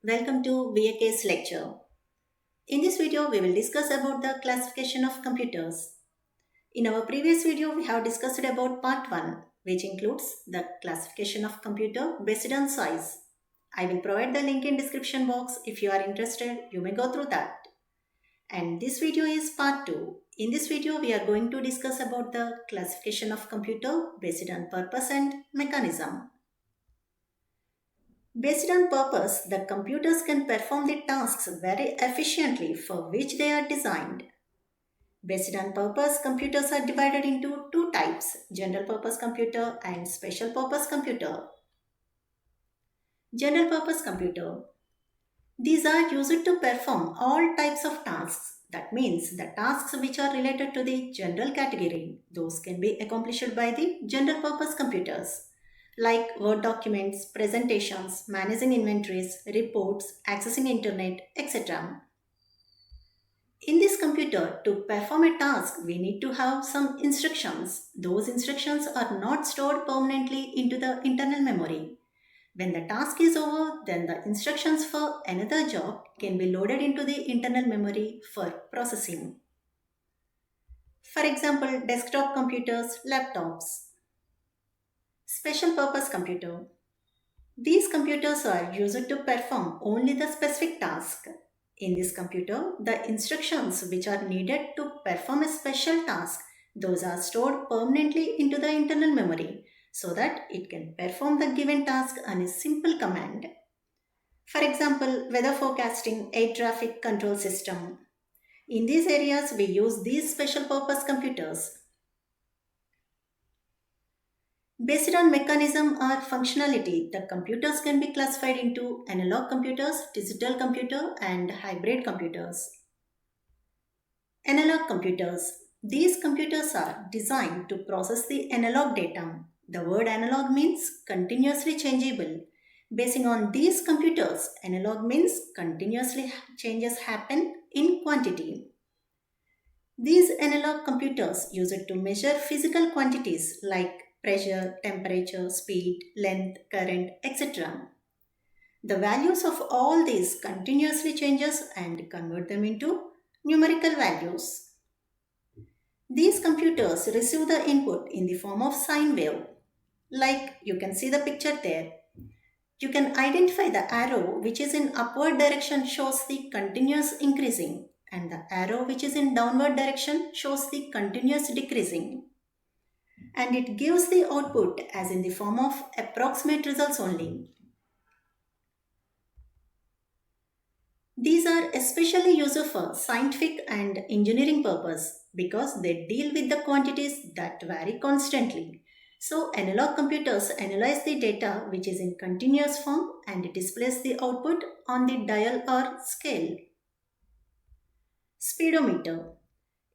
Welcome to VAK's lecture. In this video, we will discuss about the classification of computers. In our previous video, we have discussed about part 1, which includes the classification of computer based on size. I will provide the link in description box. If you are interested, you may go through that. And this video is part 2. In this video, we are going to discuss about the classification of computer based on purpose and mechanism. Based on purpose, the computers can perform the tasks very efficiently for which they are designed. Based on purpose, computers are divided into two types, general purpose computer and special purpose computer. General purpose computer. These are used to perform all types of tasks. That means the tasks which are related to the general category, those can be accomplished by the general purpose computers, like Word documents, presentations, managing inventories, reports, accessing internet, etc. In this computer, to perform a task, we need to have some instructions. Those instructions are not stored permanently into the internal memory. When the task is over, then the instructions for another job can be loaded into the internal memory for processing. For example, desktop computers, laptops. Special purpose computer. These computers are used to perform only the specific task. In this computer, the instructions which are needed to perform a special task, those are stored permanently into the internal memory so that it can perform the given task on a simple command. For example, weather forecasting, air traffic control system. In these areas, we use these special purpose computers. Based on mechanism or functionality, the computers can be classified into analog computers, digital computer, and hybrid computers. Analog computers. These computers are designed to process the analog data. The word analog means continuously changeable. Basing on these computers, analog means continuously changes happen in quantity. These analog computers use it to measure physical quantities like pressure, temperature, speed, length, current, etc. The values of all these continuously changes and convert them into numerical values. These computers receive the input in the form of sine wave. Like you can see the picture there. You can identify the arrow which is in upward direction shows the continuous increasing and the arrow which is in downward direction shows the continuous decreasing. And it gives the output as in the form of approximate results only. These are especially used for scientific and engineering purpose because they deal with the quantities that vary constantly. So analog computers analyze the data which is in continuous form and displays the output on the dial or scale. Speedometer.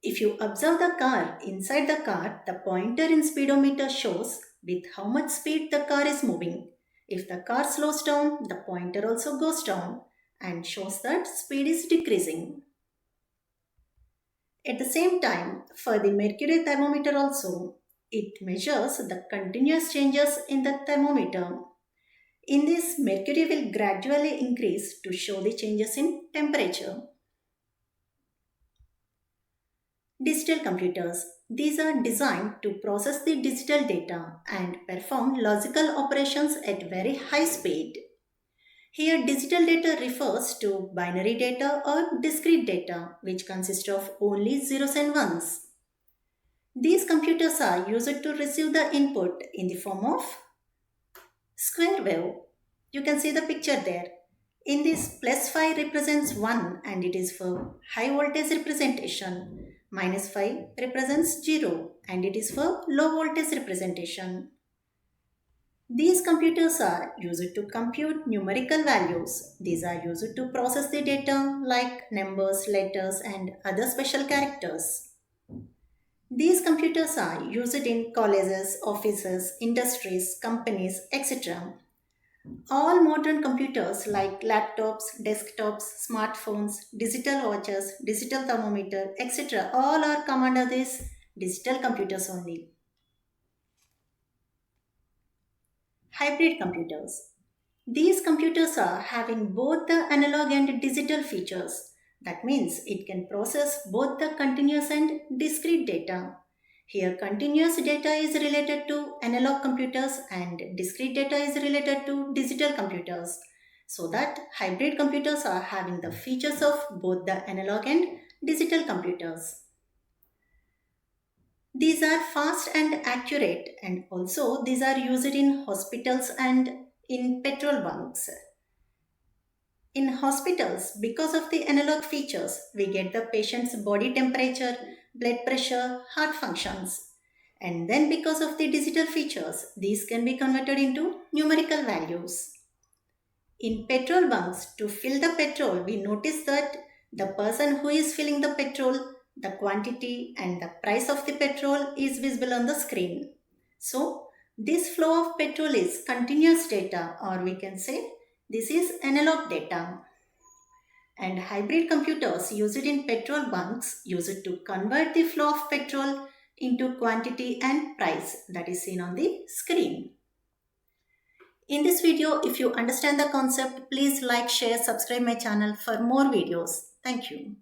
If you observe the car, inside the car, the pointer in speedometer shows with how much speed the car is moving. If the car slows down, the pointer also goes down and shows that speed is decreasing. At the same time, for the mercury thermometer also, it measures the continuous changes in the thermometer. In this, mercury will gradually increase to show the changes in temperature. Digital computers. These are designed to process the digital data and perform logical operations at very high speed. Here, digital data refers to binary data or discrete data, which consist of only zeros and ones. These computers are used to receive the input in the form of square wave. You can see the picture there. In this, +5 represents 1 and it is for high voltage representation. -5 represents 0 and it is for low voltage representation. These computers are used to compute numerical values. These are used to process the data like numbers, letters, and other special characters. These computers are used in colleges, offices, industries, companies, etc. All modern computers like laptops, desktops, smartphones, digital watches, digital thermometer, etc. all are come under these digital computers only. Hybrid computers. These computers are having both the analog and digital features. That means it can process both the continuous and discrete data. Here continuous data is related to analog computers and discrete data is related to digital computers. So that hybrid computers are having the features of both the analog and digital computers. These are fast and accurate, and also these are used in hospitals and in petrol bunks. In hospitals, because of the analog features, we get the patient's body temperature, blood pressure, heart functions. And then because of the digital features, these can be converted into numerical values. In petrol bunks, to fill the petrol, we notice that the person who is filling the petrol, the quantity and the price of the petrol is visible on the screen. So, this flow of petrol is continuous data, or we can say this is analog data. And hybrid computers used in petrol bunks use it to convert the flow of petrol into quantity and price that is seen on the screen. In this video, if you understand the concept, please like, share, subscribe my channel for more videos. Thank you.